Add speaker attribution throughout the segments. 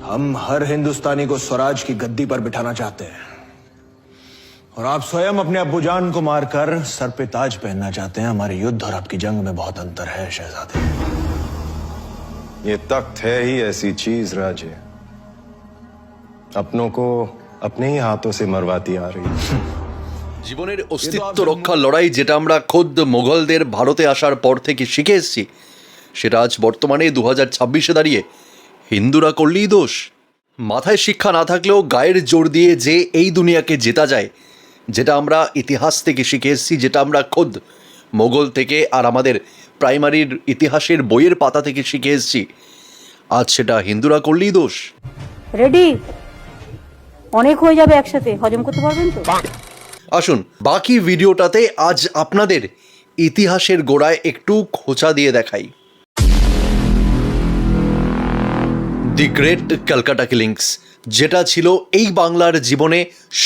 Speaker 1: हम हर हिंदुस्तानी को स्वराज की गद्दी पर बिठाना चाहते हैं और आप स्वयं अपने अब्बूजान को मारकर सर पे ताज पहनना चाहते हैं। हमारे युद्ध और आपकी जंग में बहुत अंतर है शहजादे।
Speaker 2: ये तख्त है ही ऐसी चीज राजे, अपनों को अपने ही हाथों से मरवाती आ रही है।
Speaker 3: জীবনের অস্তিত্ব রক্ষার লড়াই যেটা আমরা খোদ মোগলদের ভারতে আসার পর থেকে শিখে এসেছি, সেটা আজ বর্তমানে 2026-এ দাঁড়িয়ে হিন্দুরা করলেই দোষ। মাথায় শিক্ষা না থাকলেও গায়ের জোর দিয়ে যে এই দুনিয়াকে জেতা যায়, যেটা আমরা ইতিহাস থেকে শিখে এসেছি, যেটা আমরা খোদ মোগল থেকে আর আমাদের প্রাইমারির ইতিহাসের বইয়ের পাতা থেকে শিখে এসেছি, আজ সেটা হিন্দুরা করলেই দোষ।
Speaker 4: রেডি? অনেক হয়ে যাবে একসাথে, হজম করতে পারবেন তো?
Speaker 3: আসুন বাকি ভিডিওটাতে আজ আপনাদের ইতিহাসের গোড়ায় একটু খোঁচা দিয়ে দেখাই। দি গ্রেট ক্যালকাটা কিলিংস, যেটা ছিল এই বাংলার জীবনে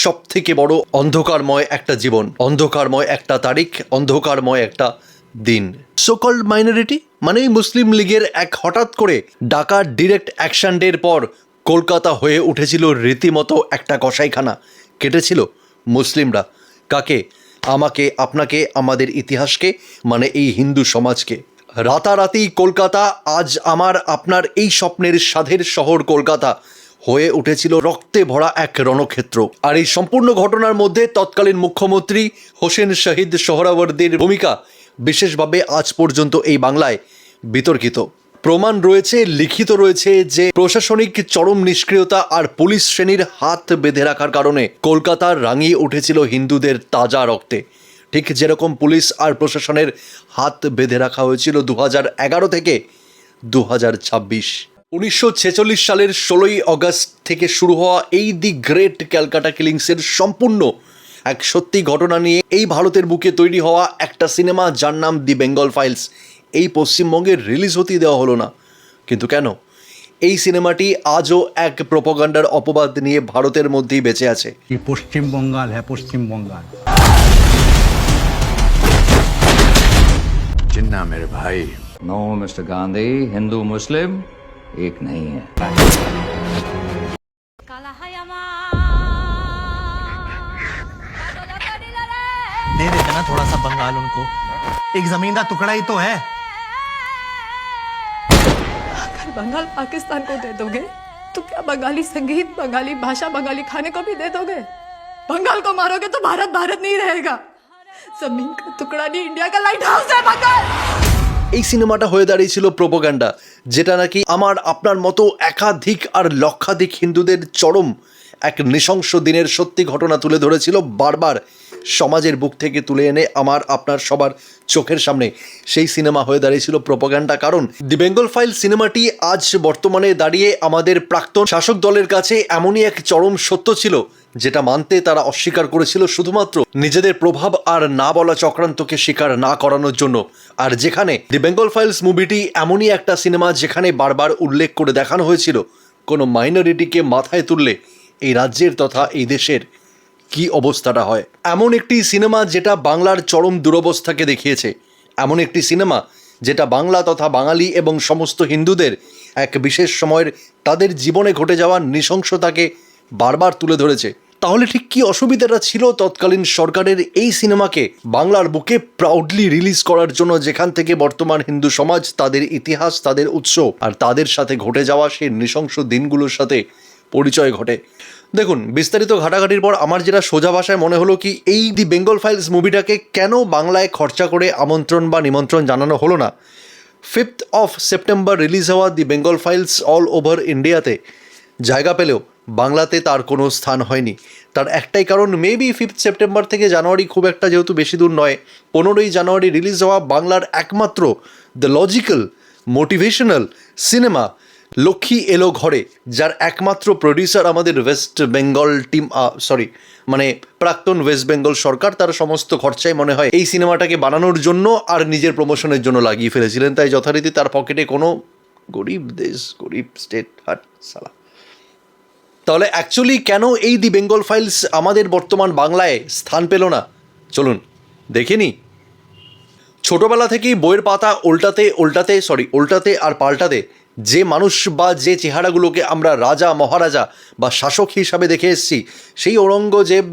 Speaker 3: সবথেকে বড় অন্ধকারময় একটা জীবন, অন্ধকারময় একটা তারিখ, অন্ধকারময় একটা দিন। সোকল্ড মাইনরিটি মানে মুসলিম লীগের এক হঠাৎ করে ডাকা ডিরেক্ট অ্যাকশন ডের পর কলকাতা হয়ে উঠেছিল রীতিমতো একটা কসাইখানা। কেটেছিল মুসলিমরা। কাকে? আমাকে, আপনাকে, আমাদের ইতিহাসকে, মানে এই হিন্দু সমাজকে। রাতারাতি কলকাতা আজ আমার আপনার এই স্বপ্নের সাধের শহর কলকাতা হয়ে উঠেছিল রক্তে ভরা এক রণক্ষেত্র। আর এই সম্পূর্ণ ঘটনার মধ্যে তৎকালীন মুখ্যমন্ত্রী হোসেন শহীদ সোহরাওয়ার্দীর ভূমিকা বিশেষভাবে আজ পর্যন্ত এই বাংলায় বিতর্কিত। প্রমাণ রয়েছে, লিখিত রয়েছে যে প্রশাসনিক চরম নিষ্ক্রিয়তা আর পুলিশ শ্রেণীর হাত বেঁধে রাখার কারণে কলকাতা রাঙিয়ে উঠেছিল হিন্দুদের তাজা রক্তে। ঠিক যেরকম পুলিশ আর প্রশাসনের হাত বেঁধে রাখা হয়েছিল 2011 থেকে 2026। 1946 সালের 16ই অগস্ট থেকে শুরু হওয়া এই দি গ্রেট ক্যালকাটা কিলিংসের সম্পূর্ণ এক সত্যি ঘটনা নিয়ে এই ভারতের বুকে তৈরি হওয়া একটা সিনেমা যার নাম দি বেঙ্গল ফাইলস এই পশ্চিমবঙ্গে রিলিজ হতেই দেওয়া হলো না। কিন্তু কেন? এই সিনেমাটি আজও এক প্রোপাগান্ডার অপবাদ নিয়ে ভারতের মধ্যেই বেঁচে আছে।
Speaker 5: পশ্চিম বঙ্গাল হ্যাঁ পশ্চিম বঙ্গাল।
Speaker 6: जिन्ना मेरे भाई।
Speaker 7: नो मिस्टर गांधी, हिंदू मुस्लिम एक नहीं है।
Speaker 8: दे देते ना थोड़ा सा बंगाल उनको, एक जमीन का टुकड़ा ही तो है।
Speaker 9: अगर बंगाल पाकिस्तान को दे दोगे तो क्या बंगाली संगीत, बंगाली भाषा, बंगाली खाने को भी दे दोगे? बंगाल को मारोगे तो भारत भारत नहीं रहेगा। जमीन का टुकड़ा नहीं, इंडिया का लाइट हाउस है बंगाल।
Speaker 3: এই সিনেমাটা হয়ে দাঁড়িয়েছিল প্রোপাগান্ডা, যেটা নাকি আমার আপনার মতো একাধিক আর লক্ষাধিক হিন্দুদের চরম এক নৃশংস দিনের সত্যি ঘটনা তুলে ধরেছিল, বারবার সমাজের বুক থেকে তুলে এনে আমার আপনার সবার চোখের সামনে সেই সিনেমা হয়ে দাঁড়িয়েছিল প্রোপাগান্ডা। কারণ দি বেঙ্গল ফাইল সিনেমাটি আজ বর্তমানে দাঁড়িয়ে আমাদের প্রাক্তন শাসক দলের কাছে এমনই এক চরম সত্য ছিল, যেটা মানতে তারা অস্বীকার করেছিল শুধুমাত্র নিজেদের প্রভাব আর না বলা চক্রান্তকে স্বীকার না করানোর জন্য। আর যেখানে দি বেঙ্গল ফাইলস মুভিটি এমনই একটা সিনেমা যেখানে বারবার উল্লেখ করে দেখানো হয়েছিল কোনো মাইনরিটিকে মাথায় তুললে এই রাজ্যের তথা এই দেশের কি অবস্থাটা হয়। এমন একটি সিনেমা যেটা বাংলার চরম দুরবস্থাকে দেখিয়েছে, এমন একটি সিনেমা যেটা বাংলা তথা বাঙালি এবং সমস্ত হিন্দুদের এক বিশেষ সময়ের তাদের জীবনে ঘটে যাওয়া নৃশংসতাকে বারবার তুলে ধরেছে। তাহলে ঠিক কী অসুবিধাটা ছিল তৎকালীন সরকারের এই সিনেমাকে বাংলার বুকে প্রাউডলি রিলিজ করার জন্য, যেখান থেকে বর্তমান হিন্দু সমাজ তাদের ইতিহাস, তাদের উৎস আর তাদের সাথে ঘটে যাওয়া সেই নৃশংস দিনগুলোর সাথে পরিচয় ঘটে। দেখুন, বিস্তারিত ঘাটাঘাটির পর আমার যেটা সোজা ভাষায় মনে হলো কি, এই দি বেঙ্গল ফাইলস মুভিটাকে কেন বাংলায় খরচা করে আমন্ত্রণ বা নিমন্ত্রণ জানানো হলো না। 5th of September রিলিজ হওয়া দি বেঙ্গল ফাইলস অল ওভার ইন্ডিয়াতে জায়গা পেলেও বাংলাতে তার কোনো স্থান হয়নি। তার একটাই কারণ, মেবি 5th সেপ্টেম্বর থেকে জানুয়ারি খুব একটা যেহেতু বেশি দূর নয়, 15ই জানুয়ারি রিলিজ হওয়া বাংলার একমাত্র the logical motivational cinema Lakshmi এলো ঘরে, যার একমাত্র প্রডিউসার আমাদের ওয়েস্ট বেঙ্গল টিম, মানে প্রাক্তন ওয়েস্ট বেঙ্গল সরকার, তার সমস্ত খরচাই মনে হয় এই সিনেমাটাকে বানানোর জন্য আর নিজের প্রমোশনের জন্য লাগিয়ে ফেলেছিলেন। তাই যথারীতি তার পকেটে কোনো গরিব দেশ, গরিব স্টেট হাট সালা। তাহলে অ্যাকচুয়ালি কেন এই দি বেঙ্গল ফাইলস আমাদের বর্তমান বাংলায় স্থান পেল না, চলুন দেখে নিই। ছোটবেলা থেকেই বইয়ের পাতা উল্টাতে আর পাল্টাতে যে মানুষ বা যে চেহারাগুলোকে আমরা রাজা মহারাজা বা শাসক হিসাবে দেখে এসেছি, সেই ঔরঙ্গজেব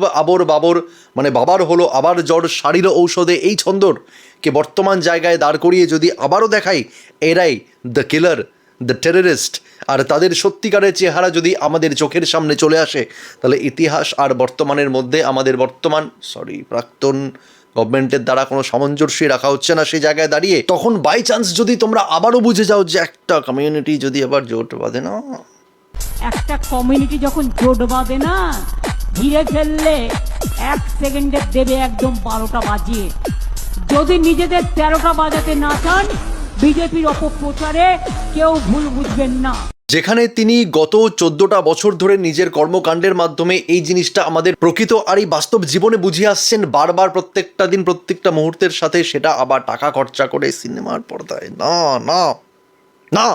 Speaker 3: বাবার হলো আবার জ্বর সারিল ঔষধে এই ছন্দরকে বর্তমান জায়গায় দাঁড় করিয়ে যদি আবারও দেখাই এরাই দ্য কিলার, দ্য টেররিস্ট, আর তাদের সত্যিকারের চেহারা যদি আমাদের চোখের সামনে চলে আসে, তাহলে ইতিহাস আর বর্তমানের মধ্যে আমাদের প্রাক্তন গভর্নমেন্টের দ্বারা কোনো সামঞ্জস্যই রাখা হচ্ছে না সেই জায়গায় দাঁড়িয়ে, তখন বাই চান্স যদি তোমরা আবারও বুঝে যাও যে একটা কমিউনিটি যদি আবার জোট বাঁধে না,
Speaker 4: একটা কমিউনিটি যখন জোট বাঁধে না, ঘিরে ফেললে 1 সেকেন্ডে দেবে একদম 12টা বাজিয়ে। যদি নিজেদের 13টা বাজাতে না চান, বিজেপির অপপ্রচারে কেউ ভুল বুঝবেন না।
Speaker 3: যেখানে তিনি গত 14টা বছর ধরে নিজের কর্মকাণ্ডের মাধ্যমে এই জিনিসটা আমাদের প্রকৃত আর এই বাস্তব জীবনে বুঝিয়ে আসছেন বারবার, প্রত্যেকটা দিন প্রত্যেকটা মুহূর্তের সাথে, সেটা আবার টাকা খরচা করে সিনেমার পর্দায় না না না।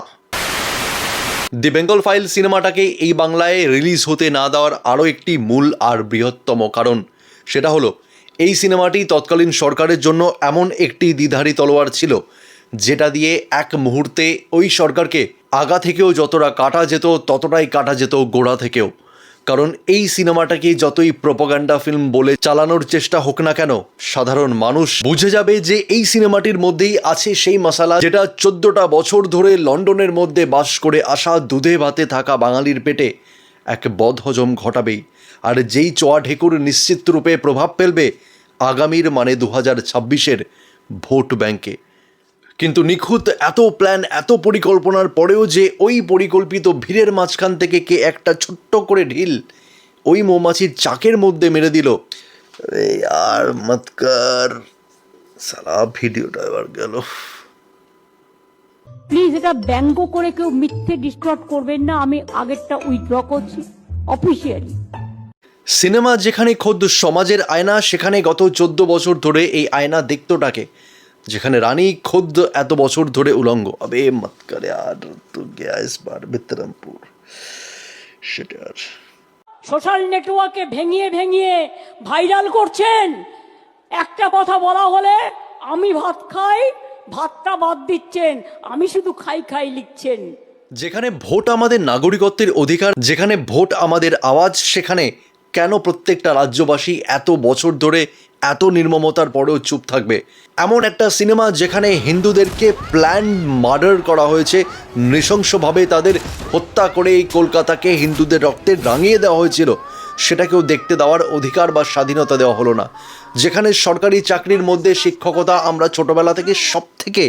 Speaker 3: দি বেঙ্গল ফাইল সিনেমাটাকে এই বাংলায় রিলিজ হতে না দেওয়ার আরও একটি মূল আর বৃহত্তম কারণ, সেটা হলো এই সিনেমাটি তৎকালীন সরকারের জন্য এমন একটি দ্বিধারী তলোয়ার ছিল যেটা দিয়ে এক মুহূর্তে ওই সরকারকে আগা থেকেও যতটা কাটা যেত ততটাই কাটা যেত গোড়া থেকেও। কারণ এই সিনেমাটাকে যতই প্রোপাগান্ডা ফিল্ম বলে চালানোর চেষ্টা হোক না কেন, সাধারণ মানুষ বুঝে যাবে যে এই সিনেমাটির মধ্যেই আছে সেই মশালা যেটা 14টা বছর ধরে লন্ডনের মধ্যে বাস করে আসা দুধে ভাতে থাকা বাঙালির পেটে এক বদহজম ঘটাবেই, আর যেই চোয়া ঢেকুর নিশ্চিত রূপে প্রভাব ফেলবে আগামীর 2026-এর ভোট ব্যাংকে। কিন্তু নিখুঁত এত প্ল্যান, এত পরিকল্পনার পরেও যে ওই পরিকল্পিত ভিড়ের মাঝখান থেকে কে একটা ছোট্ট করে ঢিল ওই মৌমাছির চাকের মধ্যে মেরে দিল, আরে यार मत कर, সালা ভিডিওটা এবার গেল।
Speaker 4: প্লিজ এটা ব্যঙ্গ করে কেউ মিথ্যে ডিস্টর্ব করবেন না, আমি আগেরটা উইথড্র করছি অফিসিয়ালি।
Speaker 3: সিনেমা যেখানে খোদ সমাজের আয়না, সেখানে গত 14 বছর ধরে এই আয়না দেখতোটাকে, যেখানে রানী খোদ এত বছর ধরে উলঙ্গ। আবে মত কর यार, तू गया इस बार बिक्रमपुर शिट यार।
Speaker 4: সোশ্যাল নেটওয়ার্কে ভেঙিয়ে ভেঙিয়ে ভাইরাল করছেন। একটা কথা বলা হলে আমি ভাত খাই, ভাতটা বাদ দিচ্ছেন, আমি শুধু খাই খাই লিখছেন।
Speaker 3: যেখানে ভোট আমাদের নাগরিকত্বের অধিকার, যেখানে ভোট আমাদের আওয়াজ, সেখানে কেন প্রত্যেকটা রাজ্যবাসী এত বছর ধরে এত নির্মমতার পরেও চুপ থাকবে? এমন একটা সিনেমা যেখানে হিন্দুদেরকে প্ল্যান মার্ডার করা হয়েছে, নৃশংসভাবে তাদের হত্যা করে এই কলকাতাকে হিন্দুদের রক্তে রাঙিয়ে দেওয়া হয়েছিল, সেটাকেও দেখতে দেওয়ার অধিকার বা স্বাধীনতা দেওয়া হলো না। যেখানে সরকারি চাকরির মধ্যে শিক্ষকতা আমরা ছোটবেলা থেকে সব থেকে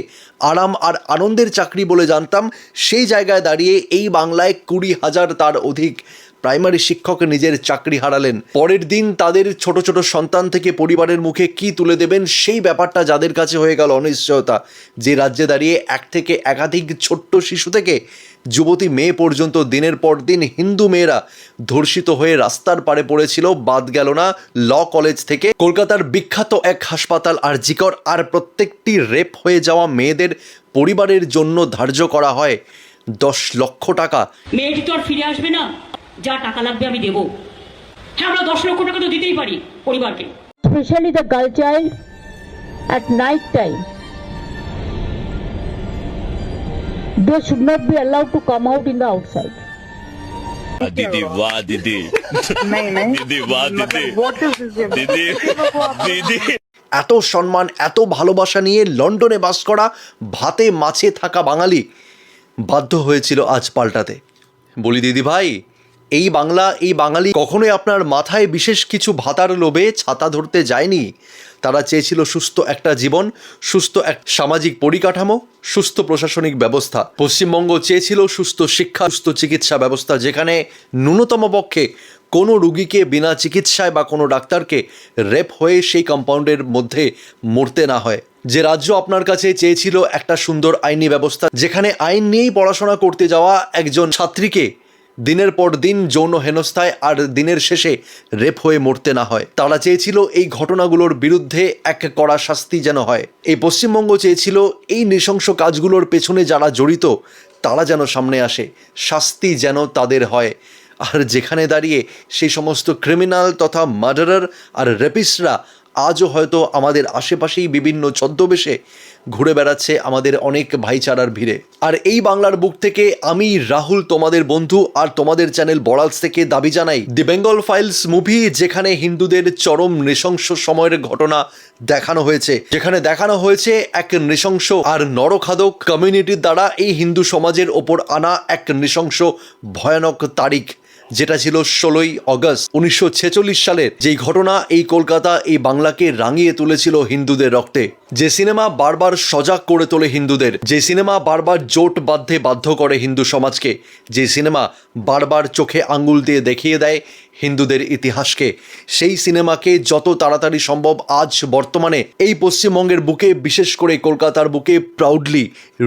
Speaker 3: আরাম আর আনন্দের চাকরি বলে জানতাম, সেই জায়গায় দাঁড়িয়ে এই বাংলায় 20,000 তার অধিক প্রাইমারি শিক্ষক নিজের চাকরি হারালেন। পরের দিন তাদের ছোট ছোট সন্তান থেকে পরিবারের মুখে কি তুলে দেবেন সেই ব্যাপারটা যাদের কাছে হয়ে গেল অনিশ্চয়তা। যে রাজ্যে দাঁড়িয়ে এক থেকে একাধিক ছোট্ট শিশু থেকে যুবতী মেয়ে পর্যন্ত দিনের পর দিন হিন্দু মেয়েরা ধর্ষিত হয়ে রাস্তার পাড়ে পড়েছিল, বাদ গেল না ল কলেজ থেকে কলকাতার বিখ্যাত এক হাসপাতাল আরজি কর, আর প্রত্যেকটি রেপ হয়ে যাওয়া মেয়েদের পরিবারের জন্য ধার্য করা হয় 10 লক্ষ টাকা।
Speaker 6: মেয়েটি তো আর ফিরে আসবে না, যা টাকা লাগবে আমি দেবো। হ্যাঁ, আমরা 10 লক্ষ টাকা তো দিতেই পারি পরিবারকে।
Speaker 4: Specially the girl child at night time, they should not be allowed to come out in the outside.
Speaker 10: दीदी वाह दीदी, नहीं दीदी वाह दीदी, दीदी दीदी।
Speaker 3: এত সম্মান, এত ভালোবাসা নিয়ে লন্ডনে বাস করা ভাতে মাছে থাকা বাঙালি বাধ্য হয়েছিল আজ পাল্টাতে। বলি দিদি ভাই, এই বাংলা, এই বাঙালি কখনোই আপনার মাথায় বিশেষ কিছু ভাতার লোভে ছাতা ধরতে যায়নি। তারা চেয়েছিল সুস্থ একটা জীবন, সুস্থ এক সামাজিক পরিকাঠামো, সুস্থ প্রশাসনিক ব্যবস্থা। পশ্চিমবঙ্গ চেয়েছিল সুস্থ শিক্ষা, সুস্থ চিকিৎসা ব্যবস্থা, যেখানে ন্যূনতম পক্ষে কোনো রুগীকে বিনা চিকিৎসায় বা কোনো ডাক্তারকে রেপ হয়ে সেই কম্পাউন্ডের মধ্যে মরতে না হয়। যে রাজ্য আপনার কাছে চেয়েছিল একটা সুন্দর আইনি ব্যবস্থা, যেখানে আইন নিয়েই পড়াশোনা করতে যাওয়া একজন ছাত্রীকে দিনের পর দিন যৌন হেনস্থায় আর দিনের শেষে রেপ হয়ে মরতে না হয়। তারা চেয়েছিল এই ঘটনাগুলোর বিরুদ্ধে এক কড়া শাস্তি যেন হয়। এই পশ্চিমবঙ্গ চেয়েছিল এই নৃশংস কাজগুলোর পেছনে যারা জড়িত তারা যেন সামনে আসে, শাস্তি যেন তাদের হয়। আর যেখানে দাঁড়িয়ে সেই সমস্ত ক্রিমিনাল তথা মার্ডারার আর রেপিস্টরা আজও হয়তো আমাদের আশেপাশেই বিভিন্ন ছদ্মবেশে ঘুরে বেড়াচ্ছে আমাদের অনেক ভাইচারার ভিড়ে। আর এই বাংলার বুক থেকে আমি রাহুল তোমাদের বন্ধু আর তোমাদের চ্যানেল বড়ালস থেকে দাবি জানাই, দি বেঙ্গল ফাইলস মুভি যেখানে হিন্দুদের চরম নৃশংস সময়ের ঘটনা দেখানো হয়েছে, যেখানে দেখানো হয়েছে এক নৃশংস আর নরখাদক কমিউনিটির দ্বারা এই হিন্দু সমাজের ওপর আনা এক নৃশংস ভয়ানক তারিখ, যেটা ছিল 16ই অগস্ট 1946 সালের, যেই ঘটনা এই কলকাতা এই বাংলাকে রাঙিয়ে তুলেছিল হিন্দুদের রক্তে। যে সিনেমা বারবার সজাগ করে তোলে হিন্দুদের, যে সিনেমা বারবার জোট বাঁধতে বাধ্য করে হিন্দু সমাজকে, যে সিনেমা বারবার চোখে আঙ্গুল দিয়ে দেখিয়ে দেয় হিন্দুদের ইতিহাসকে, সেই সিনেমাকে যত তাড়াতাড়ি সম্ভব আজ বর্তমানে এই পশ্চিমবঙ্গের বুকে, বিশেষ করে কলকাতার বুকে প্রাউডলি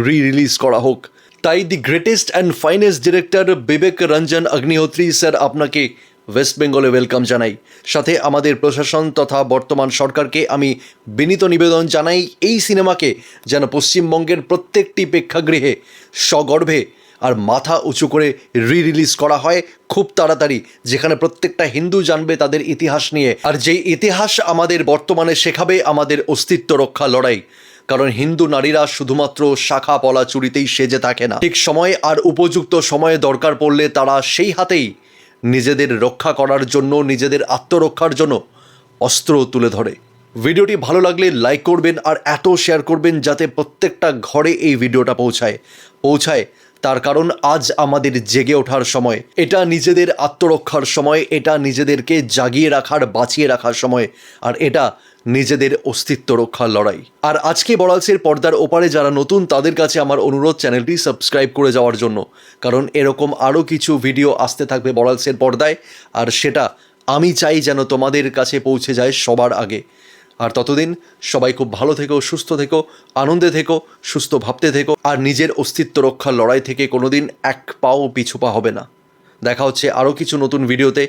Speaker 3: রিলিজ করা হোক। তাই the greatest and finest director Vivek Ranjan Agnihotri sir আপনাকে ওয়েস্ট বেঙ্গলে ওয়েলকাম জানাই। সাথে আমাদের প্রশাসন তথা বর্তমান সরকারকে আমি বিনীত নিবেদন জানাই এই সিনেমাকে যেন পশ্চিমবঙ্গের প্রত্যেকটি প্রেক্ষাগৃহে সগর্বে আর মাথা উঁচু করে রিলিজ করা হয় খুব তাড়াতাড়ি, যেখানে প্রত্যেকটা হিন্দু জানবে তাদের ইতিহাস নিয়ে, আর যেই ইতিহাস আমাদের বর্তমানে শেখাবে আমাদের অস্তিত্ব রক্ষা লড়াই। কারণ হিন্দু নারীরা শুধুমাত্র শাখা পলা চুরিতেই সেজে থাকে না, ঠিক সময়ে আর উপযুক্ত সময়ে দরকার পড়লে তারা সেই হাতেই নিজেদের রক্ষা করার জন্য, নিজেদের আত্মরক্ষার জন্য অস্ত্র তুলে ধরে। ভিডিওটি ভালো লাগলে লাইক করবেন আর এত শেয়ার করবেন যাতে প্রত্যেকটা ঘরে এই ভিডিওটা পৌঁছায়। তার কারণ আজ আমাদের জেগে ওঠার সময়, এটা নিজেদের আত্মরক্ষার সময়, এটা নিজেদেরকে জাগিয়ে রাখার, বাঁচিয়ে রাখার সময়, আর এটা নিজেদের অস্তিত্ব রক্ষার লড়াই। আর আজকে বড়ালসের পর্দার ওপারে যারা নতুন তাদের কাছে আমার অনুরোধ চ্যানেলটি সাবস্ক্রাইব করে যাওয়ার জন্য, কারণ এরকম আরও কিছু ভিডিও আসতে থাকবে বড়ালসের পর্দায়, আর সেটা আমি চাই যেন তোমাদের কাছে পৌঁছে যায় সবার আগে। আর ততদিন সবাই খুব ভালো থেকো, সুস্থ থেকো, আনন্দে থেকো, সুস্থ ভাবতে থেকো, আর নিজের অস্তিত্ব রক্ষার লড়াই থেকে কোনোদিন এক পাও পিছুপা হবে না। দেখা হচ্ছে আরও কিছু নতুন ভিডিওতে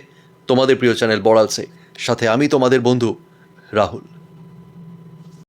Speaker 3: তোমাদের প্রিয় চ্যানেল বড়ালসে, সাথে আমি তোমাদের বন্ধু রাহুল।